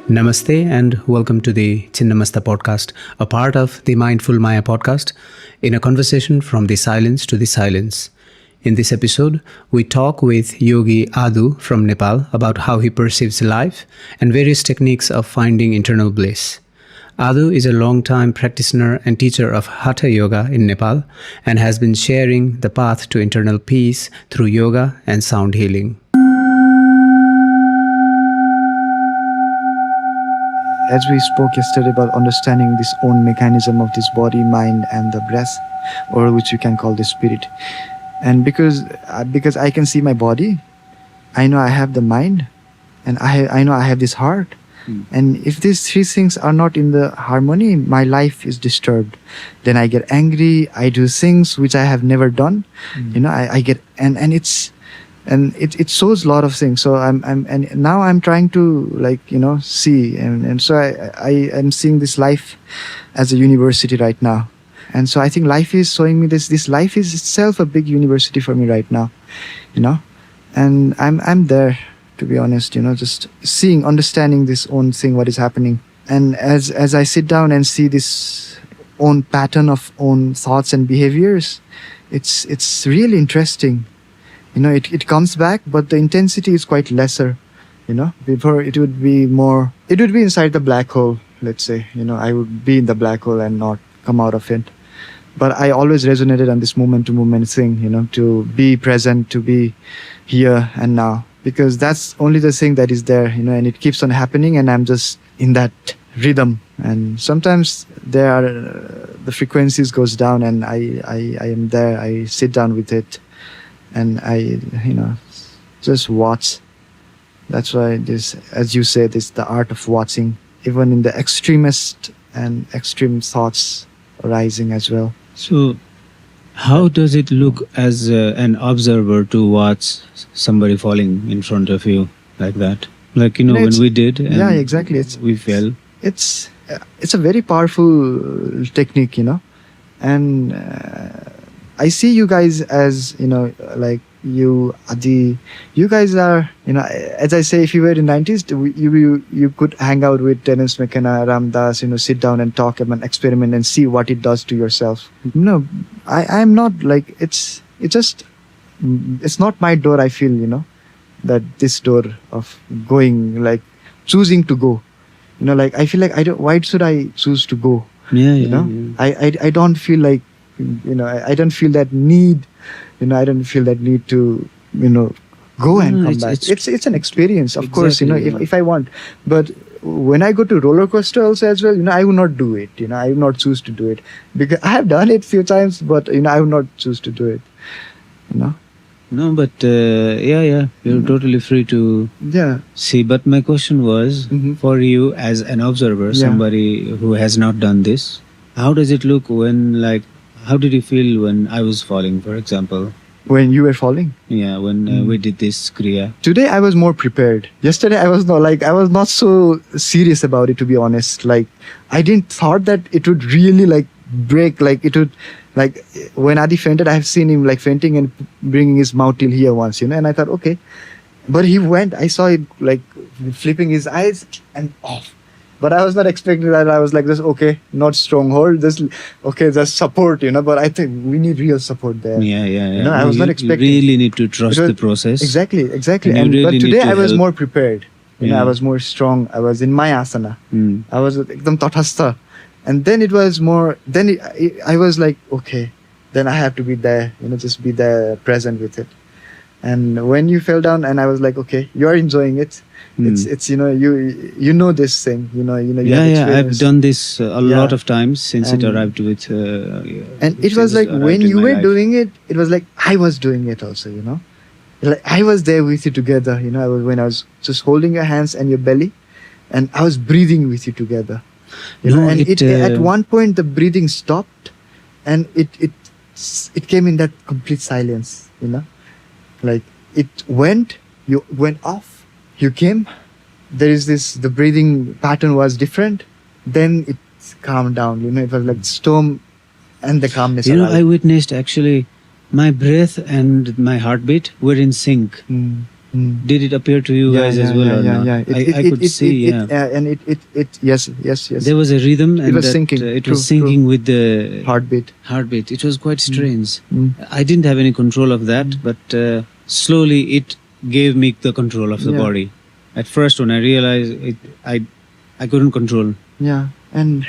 Namaste and welcome to the Chinnamasta podcast, a part of the Mindful Maya podcast, in a conversation from the silence to the silence. In this episode, we talk with Yogi Aadu from Nepal about how he perceives life and various techniques of finding internal bliss. Aadu is a long-time practitioner and teacher of Hatha Yoga in Nepal and has been sharing the path to internal peace through yoga and sound healing. As we spoke yesterday about understanding this own mechanism of this body, mind and the breath, or which you can call the spirit. And because I can see my body, I know I have the mind, and I know I have this heart. And if these three things are not in the harmony, my life is disturbed. Then I get angry, I do things which I have never done. I get, and it shows a lot of things. So and now I'm trying to see, and so I am seeing this life as a university right now. And so I think life is showing me this life is itself a big university for me right now, and I'm there, to be honest, just seeing, understanding this own thing, what is happening. And as I sit down and see this own pattern of own thoughts and behaviors, it's really interesting. It comes back, but the intensity is quite lesser. Before it would be inside the black hole, let's say. I would be in the black hole and not come out of it. But I always resonated on this moment-to-moment thing, to be present, to be here and now. Because that's only the thing that is there, and it keeps on happening, and I'm just in that rhythm. And sometimes the frequencies goes down, and I am there, I sit down with it. And I, just watch. That's why this, as you say, this the art of watching, even in the extremist and extreme thoughts arising as well. So, how does it look as an observer to watch somebody falling in front of you like that? Like, when we did, and yeah, exactly. We fell. It's a very powerful technique, and I see you guys as, like you guys are, as I say, if you were in 90s, you could hang out with Terence McKenna, Ram Dass, sit down and talk and experiment and see what it does to yourself. I'm not like, it's not my door, I feel, that this door of going, like choosing to go, like I feel like why should I choose to go? Yeah. I don't feel like, I don't feel that need, I don't feel that need to, go and come back. It's an experience, of course, if I want. But when I go to roller coaster also as well, I will not do it, I will not choose to do it. Because I have done it few times, but, I will not choose to do it, No, but you're totally free to see. But my question was, for you as an observer, somebody who has not done this, how does it look when, how did you feel when I was falling, for example? When you were falling? Yeah, when we did this Kriya. Today I was more prepared. Yesterday I was not so serious about it, to be honest. I didn't thought that it would really break, it would, when Adi fainted, I have seen him fainting and bringing his mouth till here once, and I thought, okay. But he went, I saw it flipping his eyes and off. But I was not expecting that. I was like, this, okay, not stronghold, just support, but I think we need real support there. Yeah. I was not expecting. You really need to trust the process. Exactly. And but today I was help. more prepared. I was more strong. I was in my asana. I was ekdam tathastha. And then it was more, I was like, okay, then I have to be there, just be there, present with it. And when you fell down, and I was like, okay, you're enjoying it. It's this thing, you have I've done this a lot of times since it arrived with and it was like when you were doing it, it was like I was doing it also, like I was there with you together, when I was just holding your hands and your belly, and I was breathing with you together, and at one point the breathing stopped, and it came in that complete silence, like it went, you went off, you came, the breathing pattern was different, then it calmed down, it was like storm and the calmness arrived. I witnessed actually my breath and my heartbeat were in sync. Did it appear to you guys as well or not? I could see. Yes. There was a rhythm, and it was syncing. It was syncing with the heartbeat. It was quite strange. I didn't have any control of that, but slowly it gave me the control of the body. At first, when I realized it, I couldn't control. Yeah, and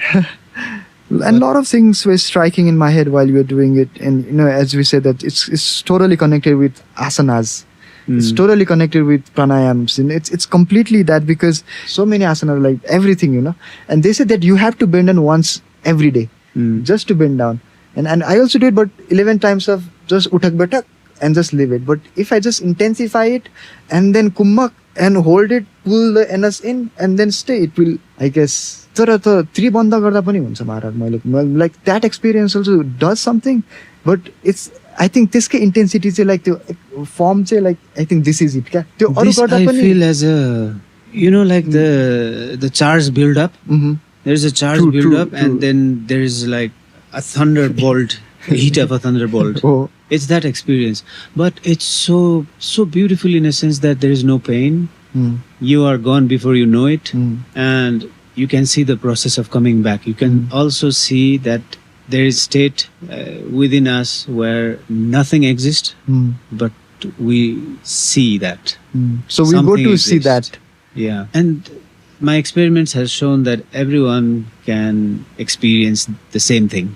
a lot of things were striking in my head while you were doing it, and as we said, that it's totally connected with asanas. It's totally connected with pranayams, and it's completely that, because so many asanas, like everything, and they said that you have to bend down once every day, just to bend down. And I also did, but 11 times of just utak batak and just leave it. But if I just intensify it and then kummak and hold it, pull the NS in and then stay, it will, I guess. Like that experience also does something, but it's, I think this intensity is like the form, like I think this is it. This I feel as a, like the charge build up. There's a charge build up, and then there's like a thunderbolt, heat of a thunderbolt. It's that experience, but it's so beautiful in a sense that there is no pain. You are gone before you know it, and you can see the process of coming back. You can also see that there is state within us where nothing exists, but we see that. So we go to see that. Yeah, and my experiments has shown that everyone can experience the same thing.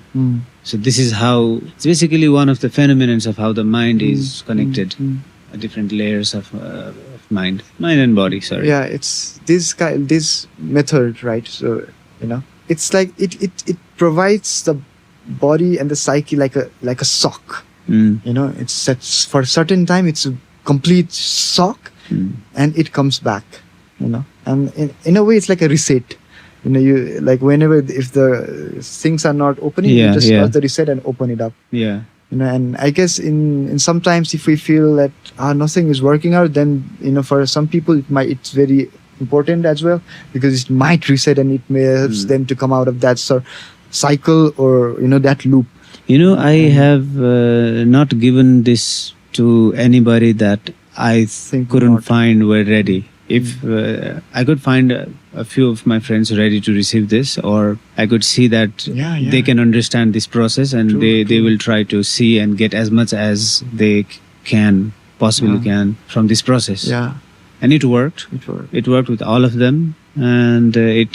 So this is how, it's basically one of the phenomena of how the mind is connected, different layers of mind and body. Sorry. Yeah, it's this method, right? So it's like it provides the body and the psyche like a sock. It's set for a certain time. It's a complete sock, and it comes back. And in a way, it's like a reset. You like whenever, if the things are not opening, you just press the reset and open it up. Yeah. And I guess in sometimes if we feel that nothing is working out, then for some people it's very important as well, because it might reset and it may helps them to come out of that cycle or that loop. I have not given this to anybody that I couldn't find were ready. If I could find a few of my friends ready to receive this, or I could see that they can understand this process, and they will try to see and get as much as they possibly can from this process. Yeah. And it worked. It worked with all of them, and it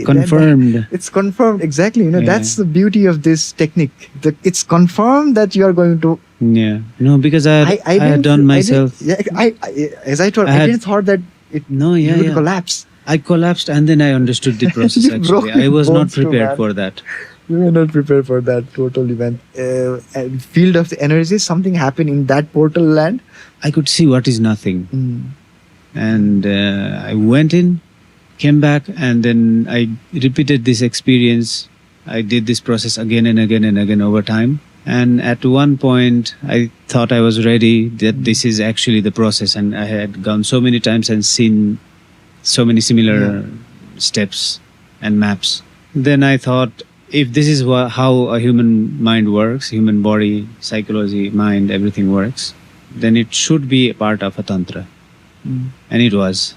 confirmed. It's confirmed exactly. That's the beauty of this technique. It's confirmed that you are going to. Yeah. No, because I had done myself. As I told, I didn't thought that you would collapse. I collapsed, and then I understood the process. Actually, I was not prepared for that. You were not prepared for that, totally, man. Field of the energy, something happened in that portal land. I could see what is nothing. And I went in, came back, and then I repeated this experience. I did this process again and again and again over time. And at one point, I thought I was ready, that this is actually the process. And I had gone so many times and seen so many similar steps and maps. Then I thought, if this is how a human mind works, human body, psychology, mind, everything works, then it should be a part of a Tantra. And it was.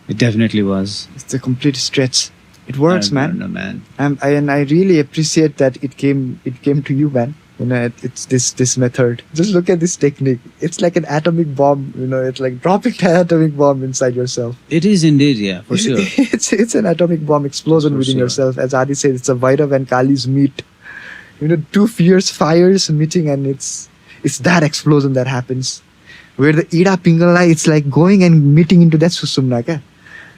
It definitely was. It's a complete stretch. It works, man. I don't know, man. And I really appreciate that it came to you, man. It's this method. Just look at this technique. It's like an atomic bomb. It's like dropping an atomic bomb inside yourself. It is indeed, yeah, for sure. It's an atomic bomb explosion within yourself. As Adi said, it's a Vairav and Kali's meet. Two fierce fires meeting, and it's that explosion that happens. Where the Ida Pingala, it's like going and meeting into that Susumna.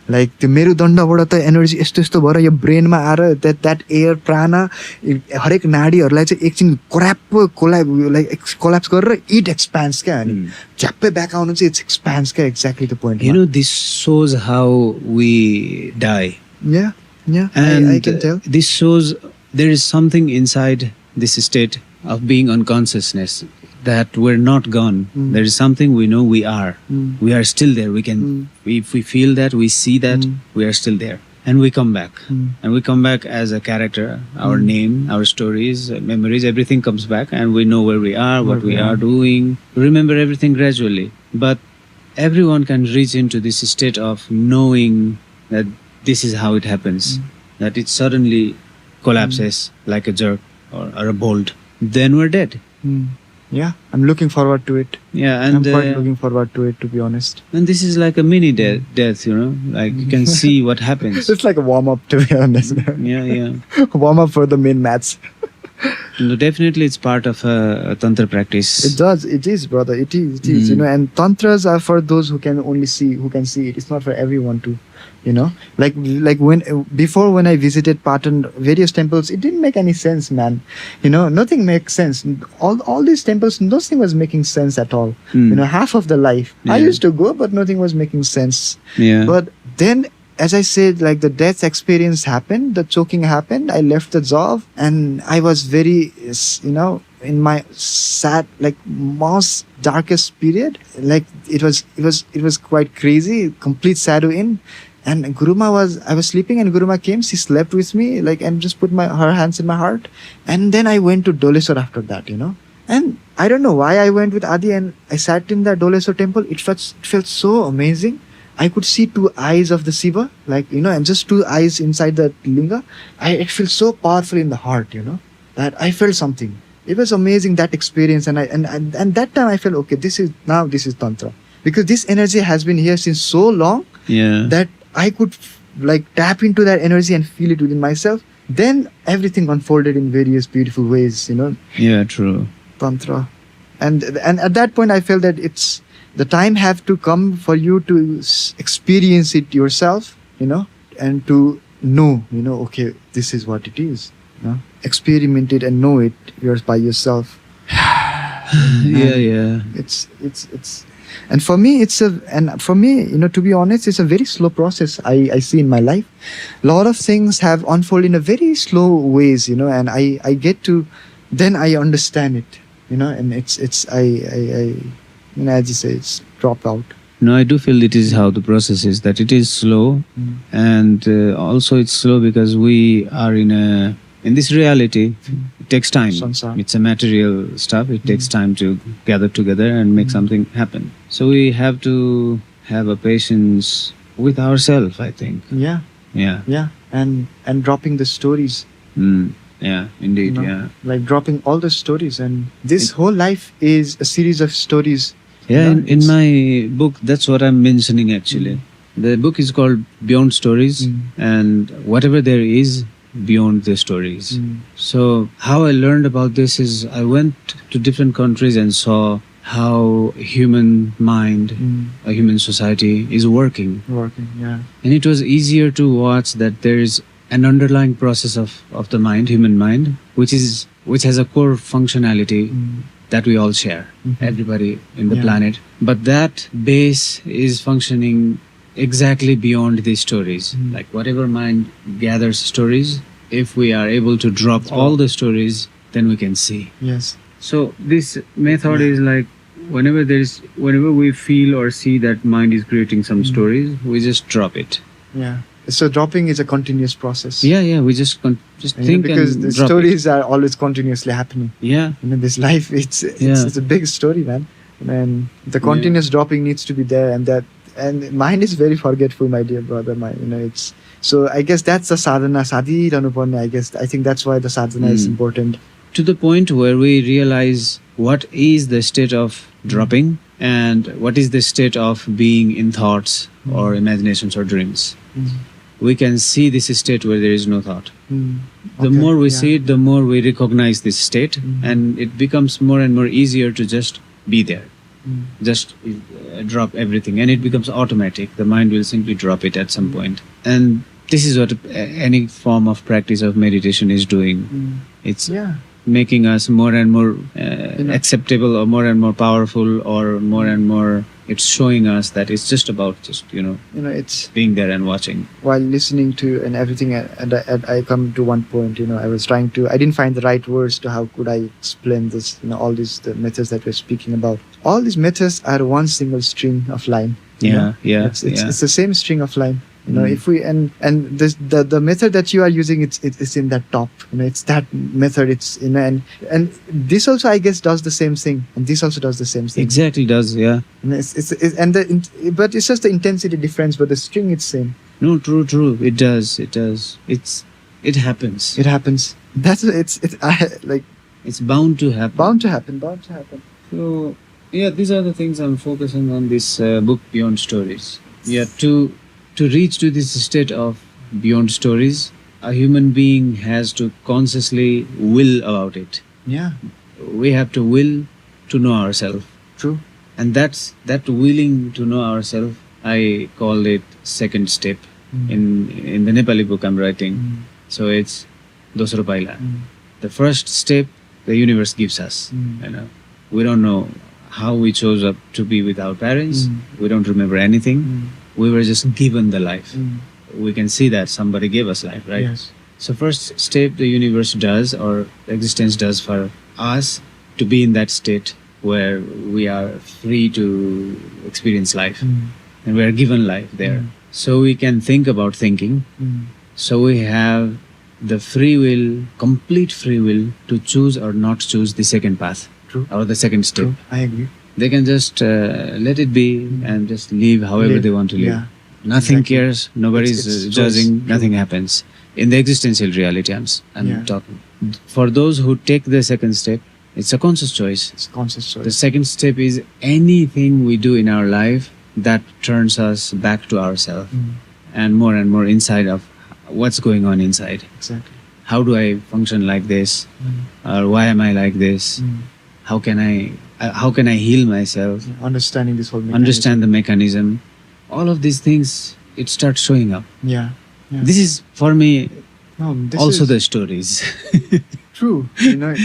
Like the Merudanda energy यस्तो भएर यो ब्रेनमा आएर that air prana हरेक नाडीहरूलाई चाहिँ एकछिन collapse गरेर it expands क्या अनि झ्याप्पै back आउनु चाहिँ it expands क्या exactly the point. This shows how we die. Yeah, and I can tell. This shows there is something inside this state of being unconsciousness, that we're not gone. There is something we know we are. We are still there. We can, if we feel that, we see that, we are still there. And we come back. And we come back as a character, our name, our stories, memories, everything comes back, and we know where we are, what we are doing. We remember everything gradually. But everyone can reach into this state of knowing that this is how it happens, that it suddenly collapses like a jerk or a bolt, then we're dead. Yeah, I'm looking forward to it. Yeah, I'm and quite looking forward to it, to be honest. and this is like a mini death, you know, like you can see what happens. It's like a warm-up, to be honest. Yeah. Warm-up for the main match. No, definitely it's part of a Tantra practice. It does. It is, brother. It is. You know, and tantras are for those who can only see, who can see it. It's not for everyone to, you know. Like when I visited Patan, various temples, it didn't make any sense, man. You know, nothing makes sense. All these temples, nothing was making sense at all. You know, half of the life. I used to go, but nothing was making sense. Yeah. But then, as I said, like the death experience happened, the choking happened. I left the job, and I was very, you know, in my sad, like most darkest period. Like it was quite crazy, complete shadow in. And I was sleeping, and Guruma came. She slept with me, like, and just put her hands in my heart. And then I went to Doleswar after that, you know. And I don't know why I went with Adi, and I sat in the Doleswar temple. It felt so amazing. I could see two eyes of the Shiva, like, you know, and just two eyes inside the linga. It feels so powerful in the heart, you know, that I felt something. It was amazing, that experience. And that time I felt, okay, this is Tantra. Because this energy has been here since so long that I could like tap into that energy and feel it within myself. Then everything unfolded in various beautiful ways, you know. Yeah, true. Tantra. And at that point I felt that the time have to come for you to experience it yourself, you know, and to know, you know, okay, this is what it is. You know? Experiment it and know it by yourself. Yeah. It's and for me, you know, to be honest, it's a very slow process I see in my life. A lot of things have unfolded in a very slow ways, you know, and I get to, then I understand it, you know, and you know, as you say, it's drop out. No, I do feel it is how the process is, that it is slow, and also it's slow because we are in this reality. It takes time. Sansar. It's a material stuff. It takes time to gather together and make something happen. So we have to have a patience with ourselves, I think. Yeah. And dropping the stories. Yeah, indeed, you know, yeah. Like dropping all the stories, and this whole life is a series of stories. Yeah, in my book, that's what I'm mentioning actually. The book is called Beyond Stories, and whatever there is beyond the stories. So how I learned about this is I went to different countries and saw how human mind, a human society is working. Yeah. And it was easier to watch that there is an underlying process of the mind, human mind, which has a core functionality that we all share, everybody in the planet. But that base is functioning exactly beyond these stories. Like whatever mind gathers stories, if we are able to drop all the stories, then we can see. Yes. So this method is like whenever we feel or see that mind is creating some stories, we just drop it. Yeah. So dropping is a continuous process. Yeah. We just think because and the drop stories are always continuously happening. Yeah. You know, this life, it's a big story, man. And the continuous dropping needs to be there, and mind is very forgetful, my dear brother. You know, it's so. I guess that's the sadhana. I think that's why the sadhana is important. To the point where we realize what is the state of dropping and what is the state of being in thoughts or imaginations or dreams. We can see this state where there is no thought. The more we see it, the more we recognize this state, and it becomes more and more easier to just be there. Just drop everything, and it becomes automatic. The mind will simply drop it at some point. And this is what any form of practice of meditation is doing. It's making us more and more acceptable, or more and more powerful, or more and more, it's showing us that it's just about it's being there and watching. While listening to and everything, and I come to one point, I didn't find the right words to how could I explain this, all these the methods that we're speaking about. All these methods are one single string of line. Yeah. It's the same string of line. You know, if we and this the method that you are using, it's in that top. You know, it's that method. It's and this also, I guess, does the same thing, and this also does the same thing. Exactly does, yeah. And but it's just the intensity difference, but the string is same. No, true. It does. It happens. It happens. It's bound to happen. Bound to happen. So, yeah, these are the things I'm focusing on this book, Beyond Stories. Yeah, to reach to this state of beyond stories, a human being has to consciously will about it. Yeah. We have to will to know ourselves. True. And that willing to know ourselves, I call it second step in the Nepali book I'm writing. So it's Dosro Paila. The first step the universe gives us. You know, we don't know how we chose up to be with our parents. We don't remember anything. We were just given the life. We can see that somebody gave us life, right? Yes. So first step the universe does, or existence does for us, to be in that state where we are free to experience life. And we are given life there. So we can think about thinking. So we have the free will, complete free will to choose or not choose the second path. True. Or the second step. True. I agree. They can just let it be and just live however they want to live. Yeah. Nothing Exactly. cares, nobody's It's judging, choice. nothing True. happens. In the existential reality, I'm Yeah. talking. For those who take the second step, it's a conscious choice. It's conscious choice. The second step is anything we do in our life that turns us back to ourselves and more inside of what's going on inside. Exactly. How do I function like this? Or why am I like this? How can I heal myself? Understanding this whole mechanism. Understand the mechanism. All of these things, it starts showing up. Yeah. This is for me No, this also is the stories. true. You know,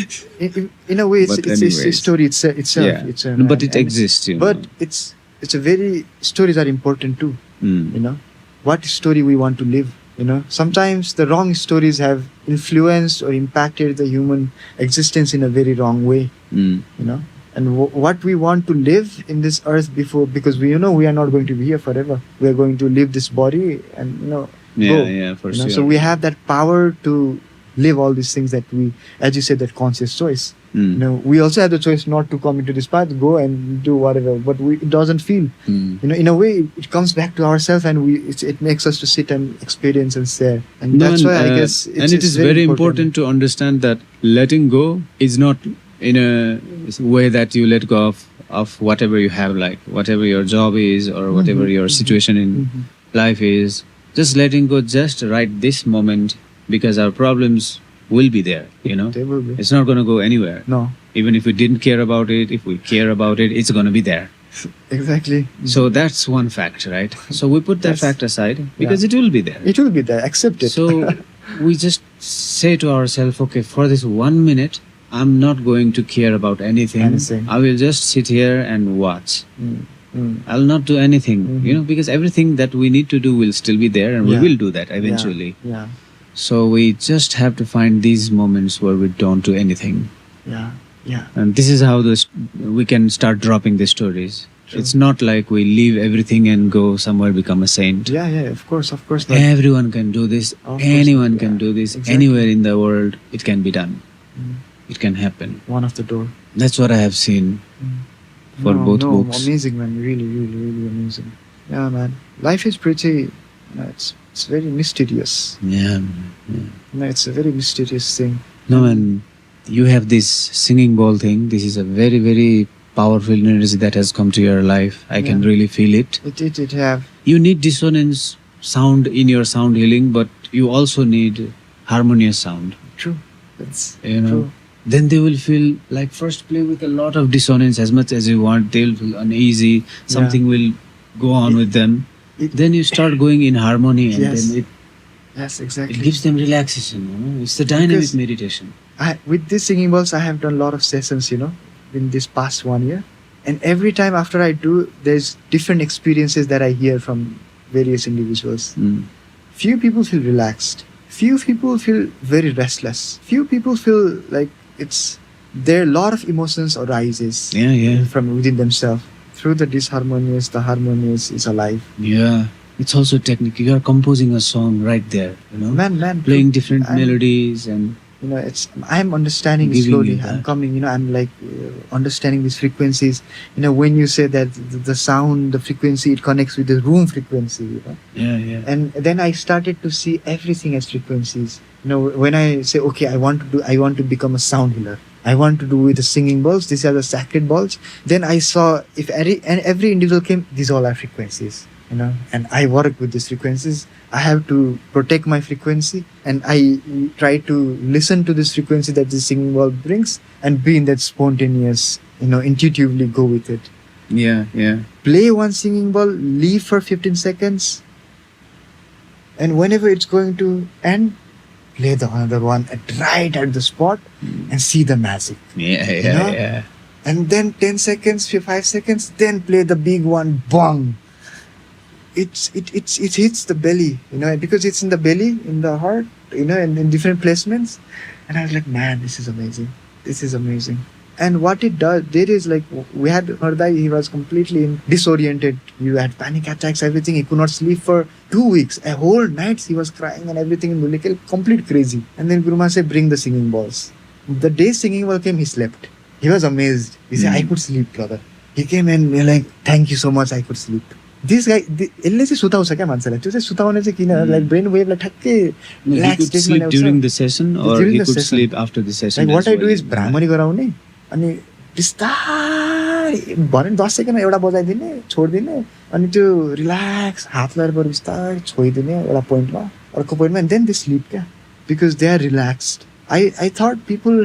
in a way, it's But a anyways. story itself. Yeah. No, but it exists. You But know. it's a very stories are important too. You know, what story we want to live. You know, sometimes the wrong stories have influenced or impacted the human existence in a very wrong way. You know, and what we want to live in this earth because we are not going to be here forever. We are going to leave this body and go. Yeah, for sure. So we have that power to live all these things that we, as you said, that conscious choice. You know, we also have the choice not to come into this path, go and do whatever, but it doesn't feel. You know, in a way, it comes back to ourselves, and it makes us to sit and experience and share. And that's why I guess it is very important to understand that letting go is not in a way that you let go of whatever you have, like whatever your job is or whatever your situation in life is. Just letting go just right this moment, because our problems will be there, you know. They will be. It's not going to go anywhere. No. Even if we didn't care about it, if we care about it, it's going to be there. Exactly. So that's one fact, right? So we put that Yes. fact aside because it will be there. It will be there. Accept it. So we just say to ourselves, okay, for this 1 minute, I'm not going to care about anything. I will just sit here and watch. I'll not do anything, you know, because everything that we need to do will still be there, and we will do that eventually. Yeah. So we just have to find these moments where we don't do anything. Yeah. And this is how we can start dropping the stories. True. It's not like we leave everything and go somewhere, become a saint. Yeah. Of course. Everyone can do this. Of course, Anyone can do this. Exactly. Anywhere in the world, it can be done. It can happen. One of the door. That's what I have seen for both books. Amazing, man. Really, really, really amazing. Yeah, man. Life is pretty. It's very mysterious. Yeah. It's a very mysterious thing. No, and you have this singing bowl thing. This is a very, very powerful energy that has come to your life. I can really feel it. It have. You need dissonance sound in your sound healing, but you also need harmonious sound. True. That's true. Then they will feel like, first play with a lot of dissonance as much as you want. They'll feel uneasy. Something will go on with them. Then you start going in harmony, and then yes, exactly. it gives them relaxation. You know? It's the dynamic meditation. With these singing bowls, I have done a lot of sessions, you know, in this past 1 year. And every time after I do, there's different experiences that I hear from various individuals. Few people feel relaxed. Few people feel very restless. Few people feel like there are a lot of emotions arises from within themselves. Through the disharmonious, the harmonious is alive. Yeah. it's also technique. You are composing a song right there, you know, Man, playing different melodies and I'm understanding giving slowly. you that. I'm coming, I'm like understanding these frequencies. When you say that the sound, the frequency, it connects with the room frequency, Yeah. And then I started to see everything as frequencies. When I say, okay, I want to become a sound healer. I want to do with the singing balls. These are the sacred balls. Then I saw if every individual came, these all are frequencies. And I work with these frequencies. I have to protect my frequency, and I try to listen to this frequency that the singing ball brings, and be in that spontaneous, intuitively go with it. Yeah. Play one singing ball, leave for 15 seconds, and whenever it's going to end, play the another one right at the spot and see the magic. Yeah. And then 10 seconds, 5 seconds, then play the big one, bang. It hits the belly, because it's in the belly, in the heart, and in different placements. And I was like, man, this is amazing. And what it does, there is like, we had Hardai, he was completely disoriented. He had panic attacks, everything. He could not sleep for 2 weeks. A whole night he was crying and everything in Mulikal, complete crazy. And then Guru Maharaj said, bring the singing balls. The day singing ball came, he slept. He was amazed. He said, I could sleep, brother. He came and we were like, thank you so much, I could sleep. This guy, यसले चाहिँ सुताउँछ क्या मान्छेलाई त्यो चाहिँ सुताउने चाहिँ किन like brain वेभलाई ठ्क्कै relax स्टेटमा ल्याउँछ during the session or he could sleep after the session. Like what I do is bhramari गराउने अनि बिस्तारै भने 10 सेकेन्डमा एउटा बजाइदिने छोडिदिने अनि त्यो रिल्याक्स हात लगाएर बरु बिस्तारै छोइदिने एउटा पोइन्टमा अर्को पोइन्टमा and then they sleep क्या because they are relaxed. I thought people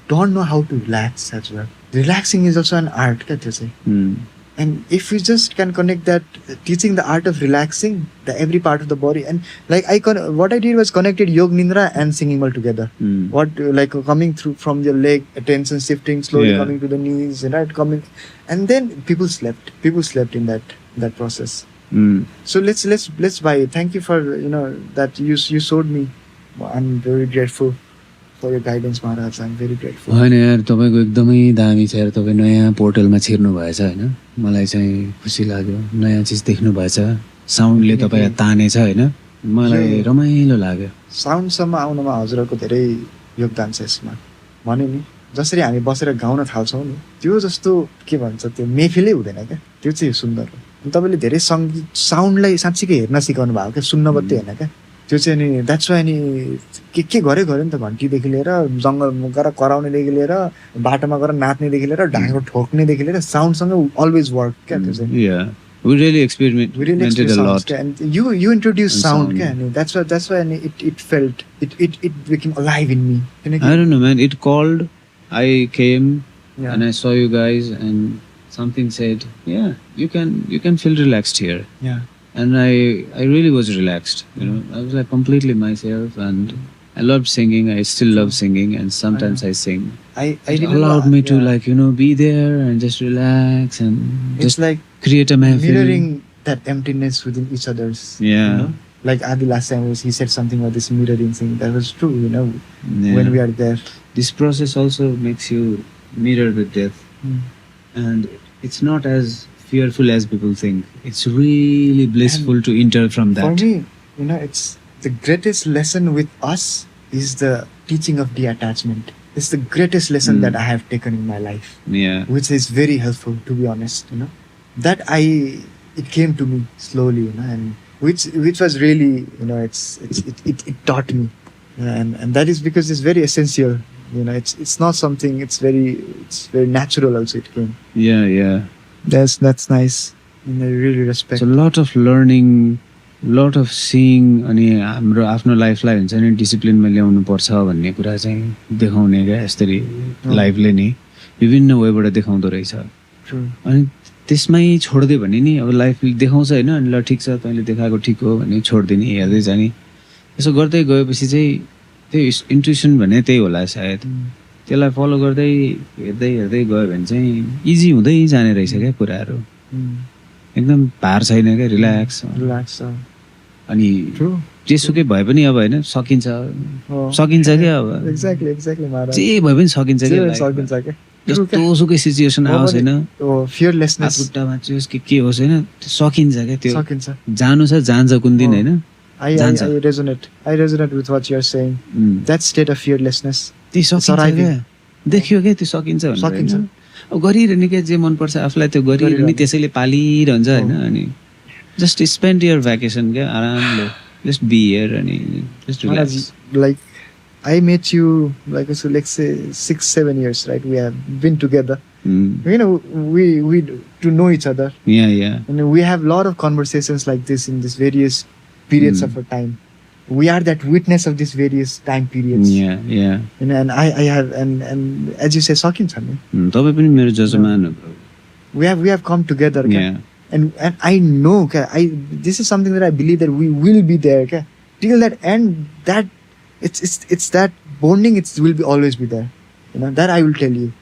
don't know how to relax as well. Relaxing is also an art क्या त्यो चाहिँ. And if we just can connect that, teaching the art of relaxing the every part of the body, and like what I did was connected Yog Nindra and singing all together. What like coming through from your leg, attention shifting slowly coming to the knees, right? Coming, and then people slept. People slept in that process. So let's buy it. Thank you for that you showed me. I'm very grateful for your guidance, Maharaj. I'm very grateful. होइन यार तपाईको एकदमै दामी छ यार तपाई नयाँ पोर्टलमा छिर्नु भएछ हैन मलाई चाहिँ खुसी लाग्यो नयाँ चीज देख्नु भएछ साउन्डले तपाईलाई तानेछ हैन मलाई रमाइलो लाग्यो साउन्डसम्म आउनमा हजुरको धेरै योगदान छ यसमा भने नि जसरी हामी बसेर गाउन थाल्छौं नि त्यो जस्तो के भन्छ त्यो मेफिलै हुँदैन क्या त्यो चाहिँ सुन्दर हो तपाईले धेरै संगीत साउन्डलाई साच्चै हेर्न सिकाउनु भएको क्या सुन्न मात्रै हैन क्या त्यो चाहिँ नि द्याट्स वाइ नि के गरे नि त घन्टीदेखि लिएर जङ्गलमा गएर कराउनेदेखि लिएर बाटोमा गएर नाच्नेदेखि लिएर ढाँडो ठोक्नेदेखि लिएर साउन्डसँग अलवेज वर्क क्या त्यो चाहिँ We really experimented a lot. And you introduced sound, and that's why it felt it became alive in me. I don't know, man. It called. I came and I saw you guys, and something said, "Yeah, you can feel relaxed here." Yeah. And I really was relaxed. I was like completely myself, and I loved singing. I still love singing, and sometimes I sing. It allowed me to be there and just relax and it's just like create a mahfil. Mirroring that emptiness within each other's. Yeah. Like Adi last time he said something about this mirroring thing. That was true, when we are there. This process also makes you mirror the death. And it's not as fearful as people think. It's really blissful to enter from that. For me, it's the greatest lesson with us is the teaching of detachment. It's the greatest lesson that I have taken in my life. Yeah. Which is very helpful, to be honest, That it came to me slowly, and which was really, it taught me. And that is because it's very essential. It's not something, it's very natural also it came. Yeah. That's nice. And I really respect. It's a lot of learning, lot of seeing, अनि हाम्रो आफ्नो लाइफलाई हुन्छ नि डिसिप्लिनमा ल्याउनु पर्छ भन्ने कुरा चाहिँ देखाउने क्या यसरी लाइफले नि विभिन्न वेबाट देखाउँदो रहेछ अनि त्यसमै छोड्दै भने नि अब लाइफ देखाउँछ हैन अनि ल ठीक छ तैँले देखाएको ठीक हो भने छोड्दिने हेर्दै जाने यसो गर्दै गएपछि चाहिँ त्यो इन्ट्युसन भन्ने त्यही होला सायद त्यसलाई फलो गर्दै हेर्दै गयो भने चाहिँ इजी हुँदै जाने रहेछ क्या कुराहरू एकदम भार छैन क्या रिल्याक्स अनि जेसुकै भए पनि अब हैन सकिन्छ क्या अब एक्ज्याक्टली महाराज जे भए पनि सकिन्छ क्या जस्तोसुकै सिचुएसन आओस् होइन, fearlessness खुट्टामा चाहिँ के होस् होइन, त्यो सकिन्छ क्या, त्यो सकिन्छ. जानु छ जान्छ कुन दिन होइन, I resonate with what you are saying. That state of fearlessness. त्यो सकिन्छ क्या, देखियो क्या त्यो सकिन्छ भनेर सकिन्छ. होइन. अब गरिरहने क्या जे मनपर्छ आफूलाई त्यो गरिरहने, त्यसैले पालिरहन्छ होइन. अनि जस्ट स्पेन्ड यर भ्याकेसन क्या आरामले, जस्ट बी हियर अनि just relax. Like I met you like so let's say 6-7 years, right? We have been together. You know, we to know each other. Yeah. And we have a lot of conversations like this in these various periods of our time. We are that witness of these various time periods. Yeah. And I have and as you say, sakincha ni. तपाईँ पनि मेरो जजमान हो. We have come together. Yeah. And I know, this is something that I believe that we will be there. Till that end, that it's that bonding. It will be always be there. You know that I will tell you.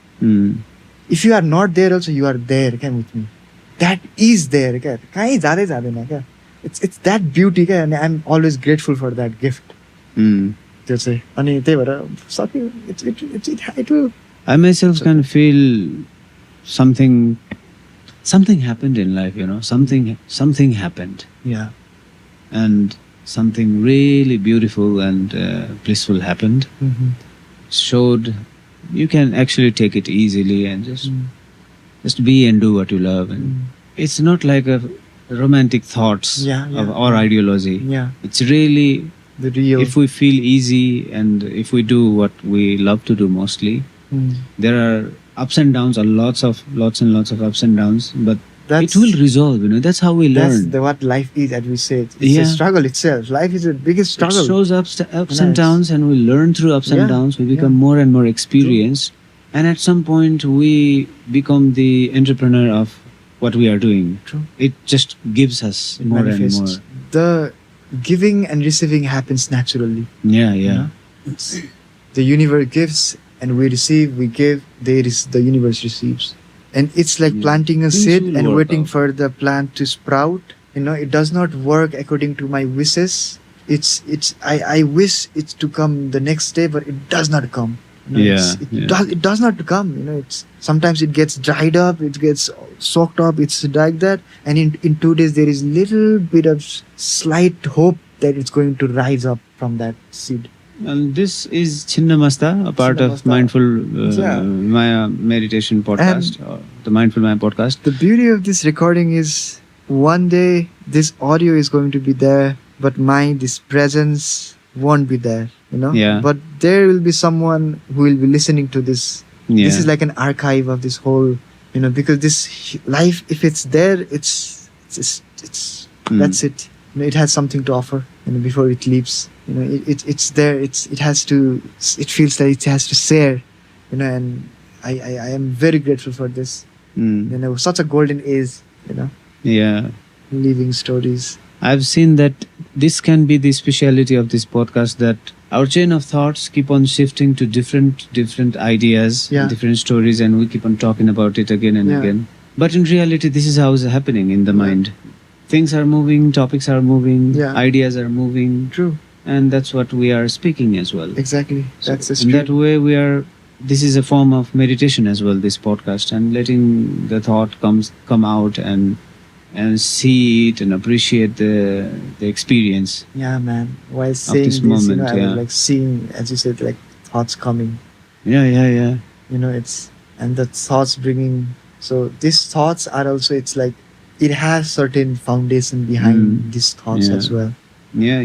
If you are not there, also you are there. With me, that is there. Kahin jadai jaदैन क्या. It's that beauty, and I'm always grateful for that gift. त्यो चाहिँ अनि त्यही भएर सक्यो. It will. I myself can feel something happened in life, you know. Something happened. Yeah. And something really beautiful and blissful happened. Showed you can actually take it easily and just be and do what you love. And it's not like a romantic thoughts of our ideology. Yeah. It's really the real. If we feel easy and if we do what we love to do mostly, there are ups and downs, or lots and lots of ups and downs, but it will resolve, you know. That's how we learn. That's what life is, as we said. It's a struggle itself. Life is the biggest struggle. It shows ups and downs, and we learn through ups and downs. We become more and more experienced. And at some point, we become the entrepreneur of what we are doing. True. It just gives us more and more. The giving and receiving happens naturally. Yeah. You know? The universe gives and we receive, we give, the universe receives. And it's like planting a seed and waiting for the plant to sprout. You know, it does not work according to my wishes. I wish it to come the next day, but it does not come. You know, it does not come. You know, it's sometimes it gets dried up, it gets soaked up. It's like that. And in 2 days there is little bit of slight hope that it's going to rise up from that seed. And this is Chinnamasta, a part of Mindful Maya meditation podcast, or the Mindful Maya podcast. The beauty of this recording is one day this audio is going to be there, but this presence won't be there, you know? Yeah. But there will be someone who will be listening to this. Yeah. This is like an archive of this whole, you know, because this life, if it's there, it's that's it. You know, it has something to offer, you know, before it leaves. You know, it's there. It feels like it has to share, you know. And I am very grateful for this. You know, such a golden age, you know. Yeah. Living stories. I've seen that this can be the speciality of this podcast, that our chain of thoughts keep on shifting to different ideas, different stories, and we keep on talking about it again and again. But in reality, this is how it's happening in the mind. Things are moving, topics are moving, ideas are moving. True. And that's what we are speaking as well. Exactly. That's in that way, this is a form of meditation as well, this podcast, and letting the thought come out and see it and appreciate the experience. Yeah, man. While saying this, moment, you know, I was like seeing, as you said, like thoughts coming. Yeah. You know, and the thoughts bringing. So these thoughts are also, it's like, it has certain foundation behind these thoughts as well. Yeah.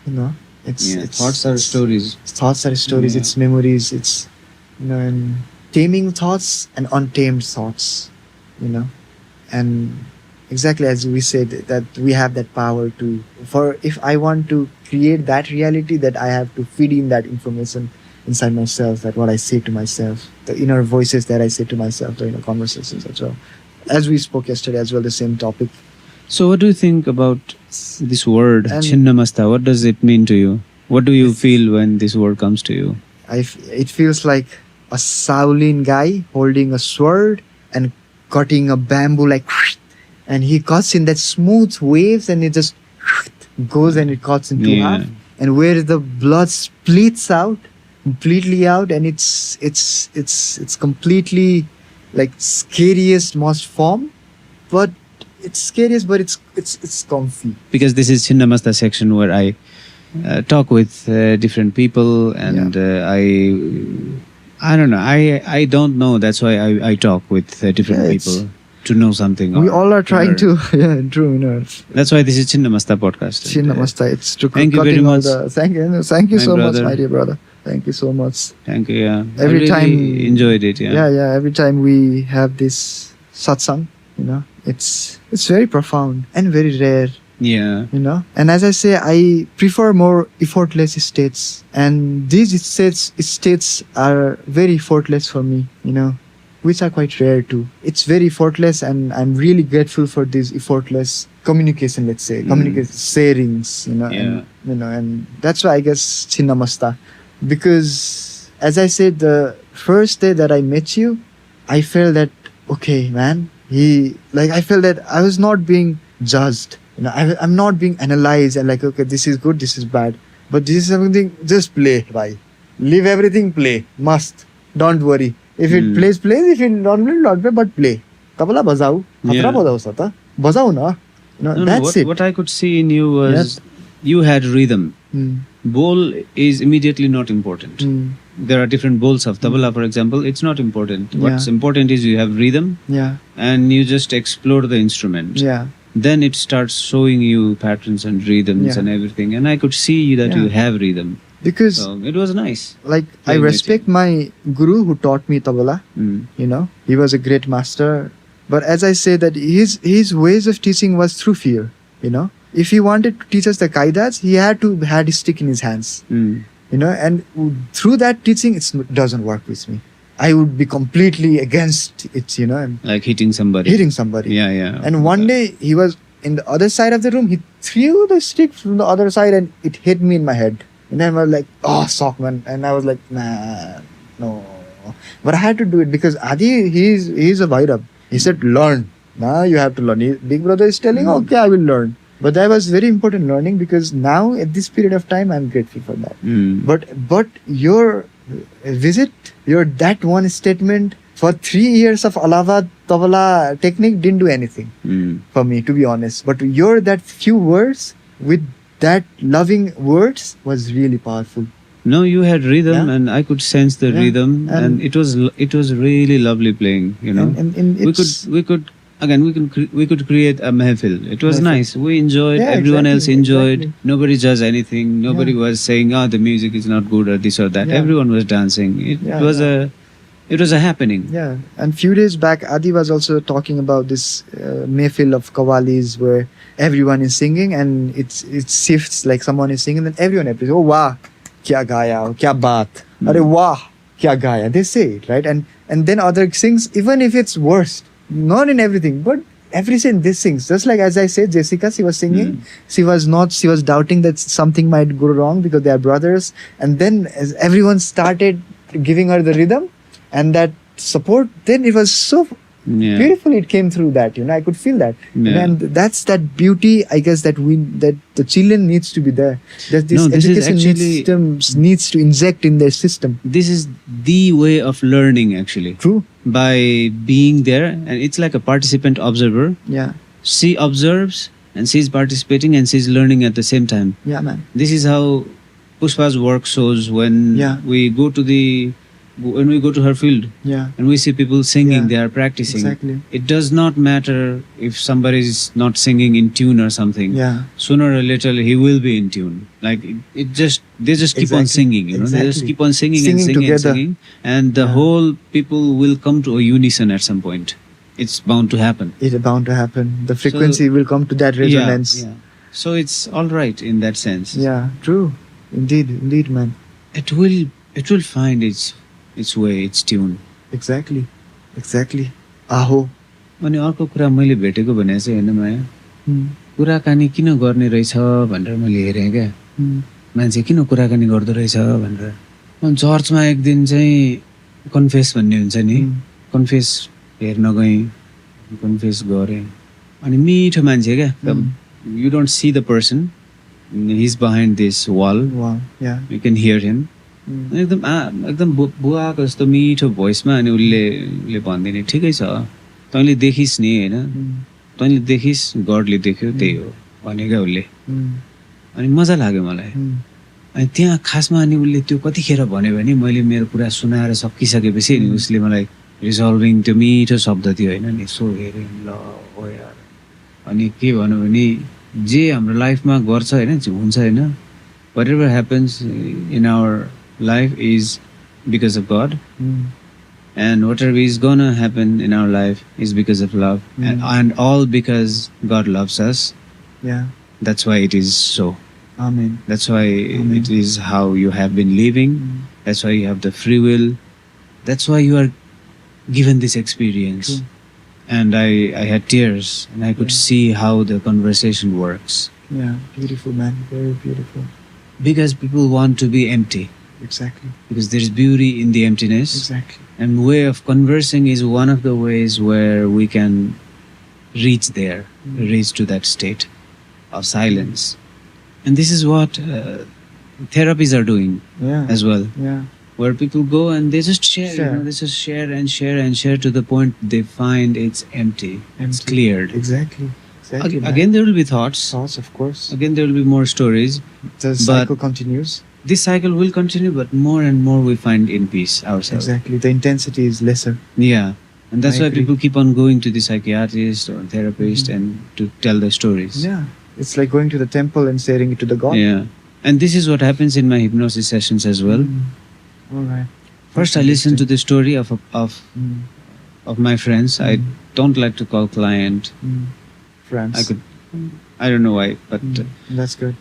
You know, it's thoughts are stories. Thoughts are stories. It's memories. It's, you know, and taming thoughts and untamed thoughts. You know, and exactly as we said, that we have that power to. If I want to create that reality, that I have to feed in that information inside myself. That what I say to myself, the inner voices that I say to myself, the inner conversations as well. As we spoke yesterday as well, the same topic. So what do you think about this word, Chinnamasta? What does it mean to you? What do you feel when this word comes to you? It feels like a Shaolin guy holding a sword and cutting a bamboo like, and he cuts in that smooth waves and it just goes and it cuts into half. And where the blood splits out, completely out, and it's completely like scariest most form, but it's scariest, but it's comfy. Because this is Chinnamasta section where I talk with different people, and I don't know. I don't know. That's why I talk with different people to know something. We all are trying to, true. That's why this is Chinnamasta podcast. Chinnamasta. It's to thank you very much. Thank you so brother. much, my dear brother. Thank you so much. Thank you. Yeah. Every I really time enjoyed it. Yeah. Every time we have this satsang, it's very profound and very rare. Yeah. And as I say, I prefer more effortless states, and these states are very effortless for me, which are quite rare too. It's very effortless, and I'm really grateful for this effortless communication, let's say, communication, sharings, and that's why I guess Chinnamasta, because as I said, the first day that I met you, I felt that, okay, man, I felt that I was not being judged. I'm not being analyzed and like, okay, this is good, this is bad. But this is something, just play, bhai. Leave everything, play. Must. Don't worry. If it plays, plays. If it don't play, don't play, but play. Tabla bazao. Khatra bazao sata. Bazao na. That's it. What I could see in you was you had rhythm. Bowl is immediately not important. There are different bowls of tabla, for example. It's not important. What's important is you have rhythm. And you just explore the instrument. Then it starts showing you patterns and rhythms and everything. And I could see that you have rhythm. Because it was nice. Like, I respect my guru who taught me tabla. He was a great master. But as I say, that his ways of teaching was through fear. If he wanted to teach us the kaidas, he had to have his stick in his hands. And through that teaching, it doesn't work with me. I would be completely against it, Like hitting somebody. Yeah. And one day he was in the other side of the room. He threw the stick from the other side and it hit me in my head. And then I was like, oh, sock, man. And I was like, nah, no. But I had to do it because Adi, he's a Vairab. He said, learn. Now you have to learn. Big brother is telling, okay, I will learn. But that was very important learning, because now at this period of time, I'm grateful for that. But your visit, that one statement for 3 years of Allahabad Tabla technique didn't do anything for me, to be honest. But that few words with that loving words was really powerful. No, you had rhythm, and I could sense the rhythm, and it was really lovely playing. And we could create a mehfil. It was nice. We enjoyed. Everyone else enjoyed. Nobody judged anything. Nobody was saying, the music is not good or this or that. Everyone was dancing. It was a happening. Yeah. And few days back, Adi was also talking about this mehfil of Qawwalis where everyone is singing and it shifts, like someone is singing and everyone appreciates. Oh, wow, kya gaya, kya baat. Arey wow, kya gaya. They say it, right? And then other sings, even if it's worst. Not in everything, but every scene this sings. Just like as I said, Jessica, she was singing. She was doubting that something might go wrong because they are brothers. And then as everyone started giving her the rhythm and that support, then it was so beautifully it came through that, I could feel that. And that's that beauty, I guess, that the children needs to be there. That this education needs to inject in their system. This is the way of learning, actually. True. By being there, and it's like a participant observer. Yeah. She observes and she's participating and she's learning at the same time. Yeah, man. This is how Pushpa's work shows when we go to her field and we see people singing, they are practicing. Exactly. It does not matter if somebody is not singing in tune or something. Yeah. Sooner or later he will be in tune. Like they just keep on singing, They just keep on singing together. And the whole people will come to a unison at some point. It's bound to happen. It's bound to happen. The frequency will come to that resonance. Yeah. So it's all right in that sense. Yeah, true. Indeed, man. It will find its way, its tune. Exactly. Aho. अनि अर्को कुरा मैले भेटेको भने चाहिँ हैन माया कुराकानी किन गर्ने रहेछ भनेर मैले हेरेँ क्या मान्छे किन कुराकानी गर्दो रहेछ भनेर अनि चर्चमा एक दिन चाहिँ कन्फेस भन्ने हुन्छ नि कन्फेस हेर्न गएँ कन्फेस गरेँ अनि मिठो मान्छे क्या you don't see the person, he's behind this wall. Wow, yeah. You can hear him. एकदम बुवाको जस्तो मिठो भोइसमा अनि उसले भनिदिने ठिकै छ तैँले देखिस् नि होइन तैँले देखिस् गडले देख्यो त्यही हो भनेको उसले अनि मजा लाग्यो मलाई अनि त्यहाँ खासमा अनि उसले त्यो कतिखेर भन्यो भने मैले मेरो कुरा सुनाएर सकिसकेपछि नि उसले मलाई रिजल्भिङ त्यो मिठो शब्द थियो होइन नि सो हेरेँ ल हो यार अनि के भन्यो भने जे हाम्रो लाइफमा गर्छ होइन हुन्छ होइन whatever happens in our life is because of God and whatever is gonna happen in our life is because of love and all because God loves us. That's why it is so. Amen. That's why it is how you have been living. That's why you have the free will. That's why you are given this experience. And I had tears and I could see how the conversation works. Yeah, beautiful man, very beautiful. Because people want to be empty. Exactly. Because there is beauty in the emptiness. Exactly. And way of conversing is one of the ways where we can reach there, reach to that state of silence. And this is what therapies are doing as well. Yeah. Where people go and they just share. You know, they just share and share and share to the point they find it's empty. It's cleared. Exactly. Again, there will be thoughts. Thoughts, of course. Again, there will be more stories. The cycle continues. This cycle will continue, but more and more we find in peace ourselves. Exactly. The intensity is lesser. Yeah. And that's why people keep on going to the psychiatrist or therapist and to tell their stories. Yeah. It's like going to the temple and sharing it to the God. Yeah. And this is what happens in my hypnosis sessions as well. All right. First, I listen to the story of my friends. I don't like to call client. Friends. I don't know why, but that's good.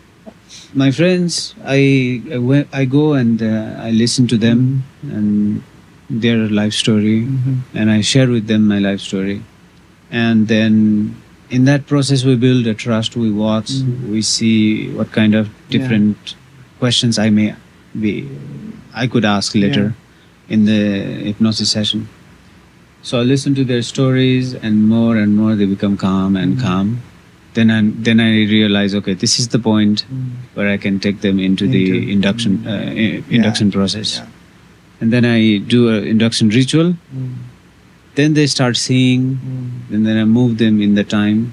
My friends, I go and I listen to them and their life story, and I share with them my life story, and then in that process we build a trust. We watch, we see what kind of different questions I could ask later in the hypnosis session. So I listen to their stories, and more they become calm and calm. Then I realize, okay, this is the point where I can take them into the induction process. And then I do an induction ritual. Then they start seeing, and then I move them in the time.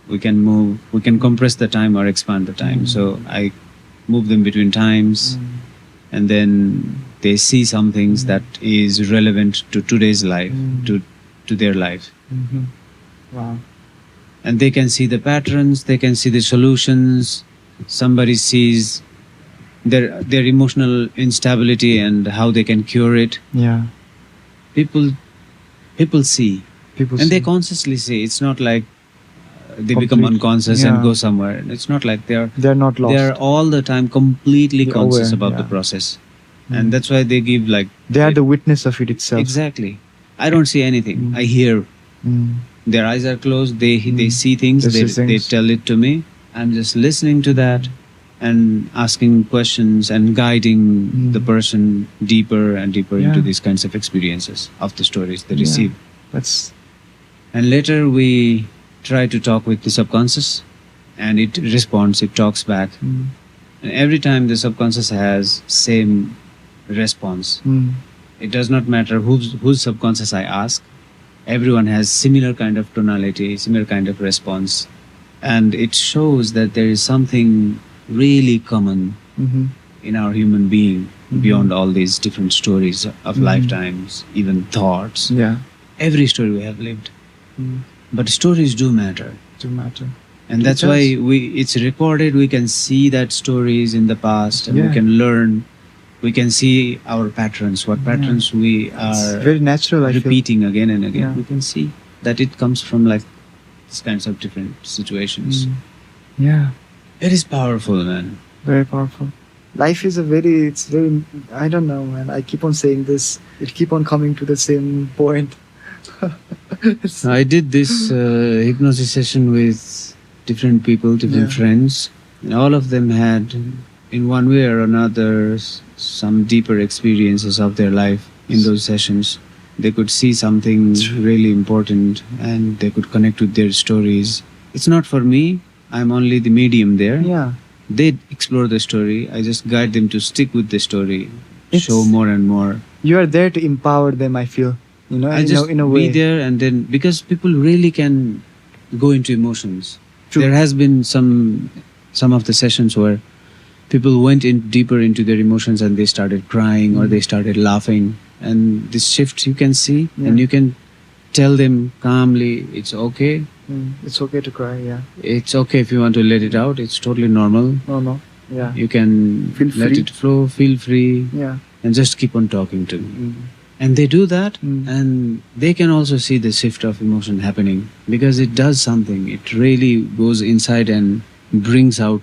We can compress the time or expand the time. So I move them between times, and then they see some things that is relevant to today's life, to their life. Wow. And they can see the patterns, they can see the solutions. Somebody sees their emotional instability and how they can cure it. Yeah. People see. And they consciously see. It's not like they become unconscious and go somewhere. It's not like they're not lost. They're all the time completely conscious aware, about the process. And that's why they give like... They are the witness of it itself. Exactly. I don't see anything. I hear. Their eyes are closed. They see things. They tell it to me. I'm just listening to that and asking questions and guiding the person deeper and deeper into these kinds of experiences of the stories they receive. And later we try to talk with the subconscious, and it responds. It talks back. And every time the subconscious has same response. It does not matter whose subconscious I ask. Everyone has similar kind of tonality, similar kind of response. And it shows that there is something really common in our human being beyond all these different stories of lifetimes, even thoughts. Every story we have lived. But stories do matter. And that's why it's recorded. We can see that stories in the past, and we can learn. We can see our patterns, what patterns we are very natural, repeating again and again. We can see that it comes from like these kinds of different situations. It is powerful, man. Very powerful. Life is it's very, I don't know, man. I keep on saying this. It keep on coming to the same point. I did this hypnosis session with different people, different friends. And all of them had, in one way or another, some deeper experiences of their life in those sessions. They could see something really important, and they could connect with their stories. It's not for me. I'm only the medium there. they explore the story. I just guide them to stick with the story, show more and more. You are there to empower them, I feel. I just in a way. be there, and then because people really can go into emotions. True. There has been some of the sessions where people went in deeper into their emotions and they started crying or they started laughing, and this shift you can see, and you can tell them calmly, it's okay. It's okay to cry, yeah. It's okay if you want to let it out. It's totally normal. No. Yeah. You can Feel let free. it flow, feel free, Yeah. and just keep on talking to me. And they do that, and they can also see the shift of emotion happening, because it does something. It really goes inside and brings out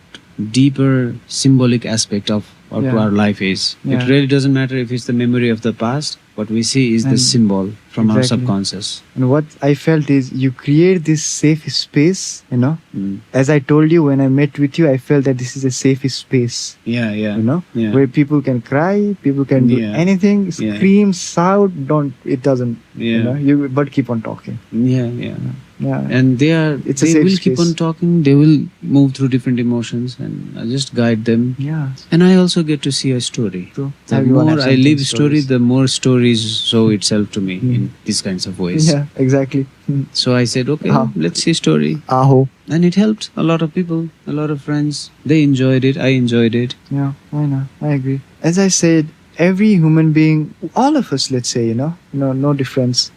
deeper symbolic aspect of what our life is. Yeah. It really doesn't matter if it's the memory of the past. What we see is the And symbol from our exactly. subconscious. And what I felt is you create this safe space, Mm. As I told you when I met with you, I felt that this is a safe space, Yeah. Yeah. where people can cry, people can do Yeah. anything, Yeah. scream, shout, it doesn't, Yeah. but keep on talking. Yeah. Yeah. And they It's a they safe will keep space. on talking. They will move through different emotions, and I just guide them. Yeah. And I also get to see a story. True. The Everyone more has I something live story, stories. the more stories show itself to me in these kinds of ways. Yeah, exactly. So I said, okay, Ah. let's see story. Aho. And it helped a lot of people, a lot of friends. They enjoyed it. I enjoyed it. Yeah, I know. I agree. As I said, every human being, all of us, let's say, no difference.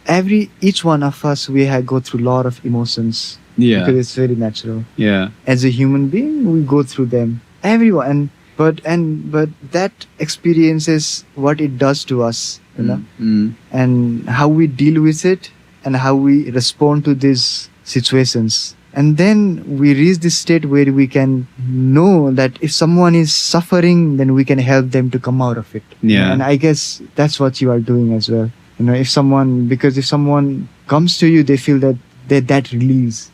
Each one of us, we go through a lot of emotions. Because it's very natural. Yeah. As a human being, we go through them. Everyone. But that experience is what it does to us, and how we deal with it and how we respond to these situations. And then we reach this state where we can know that if someone is suffering, then we can help them to come out of it. Yeah. And I guess that's what you are doing as well. If someone comes to you, they feel that release,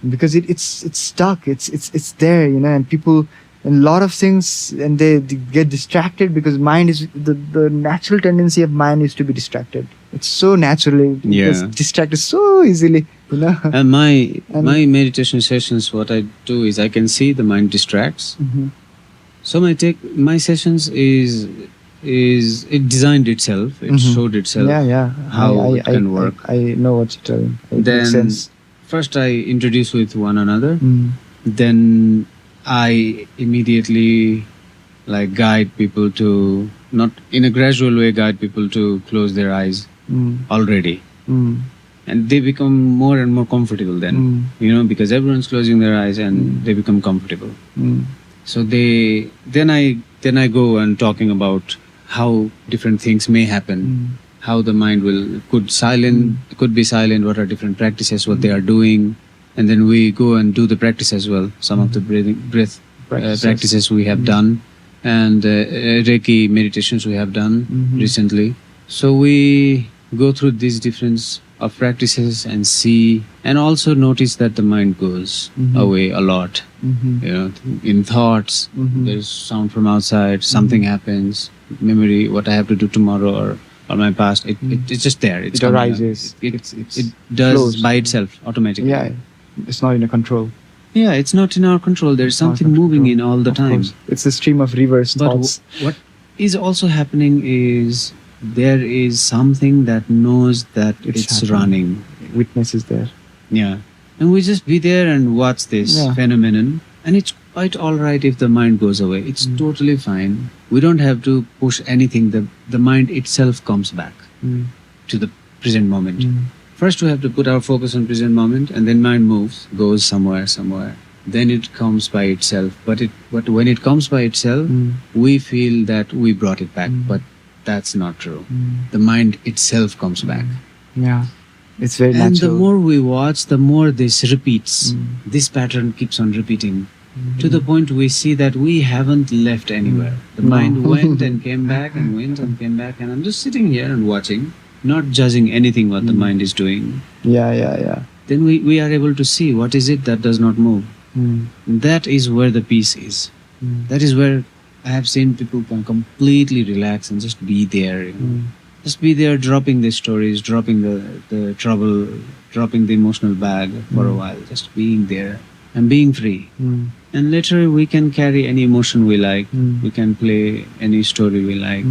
because it's stuck, it's there, and people, and a lot of things, and they get distracted because mind is the natural tendency of mind is to be distracted. It's so naturally it's distracted so easily, And my meditation sessions, what I do is I can see the mind distracts. So my sessions is it designed itself. It showed itself. How it can work. I know what you're telling. It Then makes sense. first I introduce with one another. Then I immediately guide people to, not in a gradual way, guide people to close their eyes already. And they become more and more comfortable then, because everyone's closing their eyes and they become comfortable. So then I go and talking about how different things may happen, how the mind could be silent, what are different practices, what they are doing. And then we go and do the practice as well. Some of the breath practices we have done, and Reiki meditations we have done recently. So we go through these difference of practices and see, and also notice that the mind goes away a lot. In thoughts, there's sound from outside, something happens, memory, what I have to do tomorrow or my past. It's just there. It arises. It does flows. By itself automatically. Yeah, it's not in a control. Yeah, it's not in our control. There's something moving in all the Of time. course. It's a stream of reverse But thoughts. what is also happening is there is something that knows that it's happening. running. Witness is there. Yeah. And we just be there and watch this phenomenon. And it's quite alright if the mind goes away. It's totally fine. We don't have to push anything. The mind itself comes back to the present moment. First we have to put our focus on present moment, and then mind moves, goes somewhere. Then it comes by itself. But when it comes by itself, we feel that we brought it back. But that's not true. The mind itself comes back. Yeah. It's very And natural. the more we watch, the more this repeats. This pattern keeps on repeating. To the point we see that we haven't left anywhere. The mind went and came back and went and came back, and I'm just sitting here and watching, not judging anything what the mind is doing. Yeah. Then we are able to see what is it that does not move. That is where the peace is. That is where I have seen people can completely relax and just be there. Just be there, dropping the stories, dropping the trouble, dropping the emotional bag for a while, just being there. and being free. And later we can carry any emotion we like. We can play any story we like.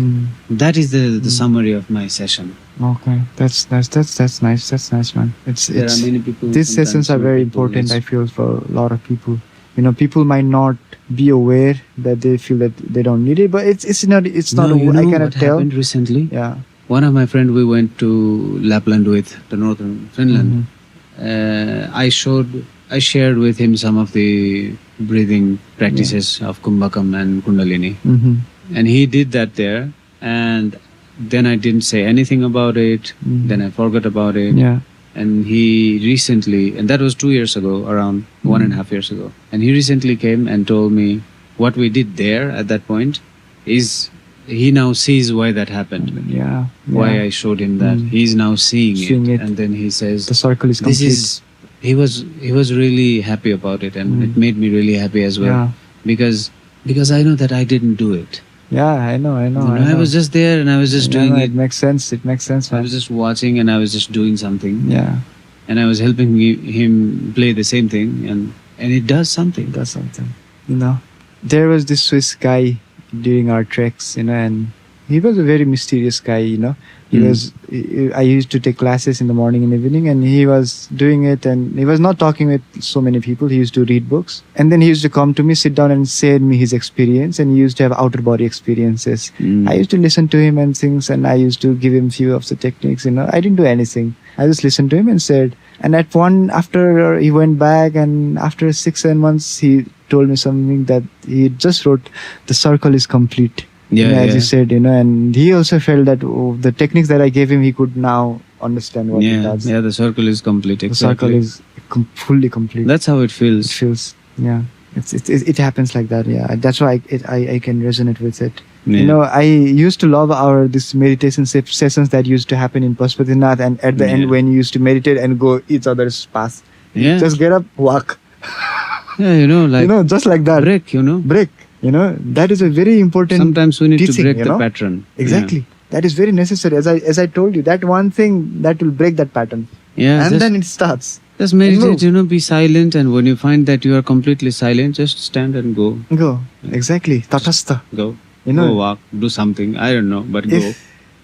That is the summary of my session. Okay, that's nice. That's nice. That's nice, man. There are many people. These sessions are very important, I feel, for a lot of people. You know, people might not be aware that they feel that they don't need it, but it's not. No, you know I cannot what tell. happened recently? Yeah. One of my friends, we went to Lapland with, the northern Finland. I shared with him some of the breathing practices of Kumbhakam and Kundalini. And he did that there. And then I didn't say anything about it. Then I forgot about it. Yeah. And he recently, and that was 2 years ago, around 1.5 years ago. And he recently came and told me what we did there at that point is he now sees why that happened. Yeah. Why I showed him that. He's now seeing it. And then he says, the circle is complete. He was really happy about it, and it made me really happy as well. Because I know that I didn't do it. Yeah, I know. I was just there and I was just doing it. It makes sense. It makes sense, man. I was just watching and I was just doing something. Yeah. And I was helping him play the same thing, and it does something. It does something. You know, there was this Swiss guy during our treks, you know, and he was a very mysterious guy, you know. I used to take classes in the morning and evening, and he was doing it, and he was not talking with so many people. He used to read books, and then he used to come to me, sit down and say me his experience, and he used to have outer body experiences. I used to listen to him and things, and I used to give him few of the techniques, you know. I didn't do anything. I just listened to him and said, and after he went back, and after 6-7 months, he told me something that he just wrote, the circle is complete. As you said, you know, and he also felt that the techniques that I gave him, he could now understand what he does. Yeah, the circle is complete. Exactly. The circle is fully complete. That's how it feels. It feels, yeah. It happens like that, yeah. That's why I can resonate with it. Yeah. You know, I used to love this meditation sessions that used to happen in Pashupatinath, and at the end when you used to meditate and go each other's path. Yeah. Just get up, walk. Yeah, you know, like... You know, just like that. Break, you know. Break. You know, that is a very important Sometimes we need teaching, to break the pattern. Exactly. Yeah. That is very necessary. As I told you, that one thing that will break that pattern. Yeah. And then it starts. Just meditate, you know, be silent, and when you find that you are completely silent, just stand and go. Go. Exactly. Tatastha. Go. You know, go walk, do something. I don't know, but if go.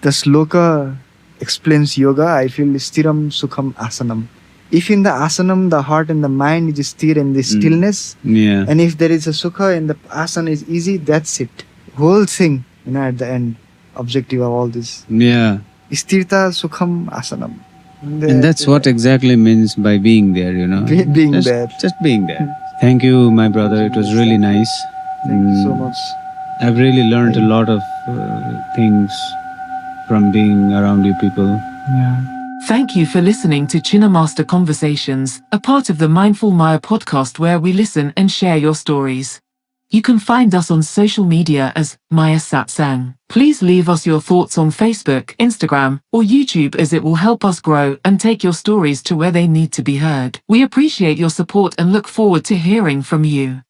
The sloka explains yoga, I feel stiram sukham asanam. If in the asanam, the heart and the mind is sthir in the stillness, and if there is a sukha and the asana is easy, that's it. Whole thing, you know, at the end, objective of all this. Yeah. Sthirta sukham asanam. And that's what exactly means by being there, you know. Being there. Just being there. Thank you, my brother. It was really nice. Thank you so much. I've really learned a lot of things from being around you people. Yeah. Thank you for listening to Chinnamasta Conversations, a part of the Mindful Maya podcast where we listen and share your stories. You can find us on social media as Maya Satsang. Please leave us your thoughts on Facebook, Instagram, or YouTube, as it will help us grow and take your stories to where they need to be heard. We appreciate your support and look forward to hearing from you.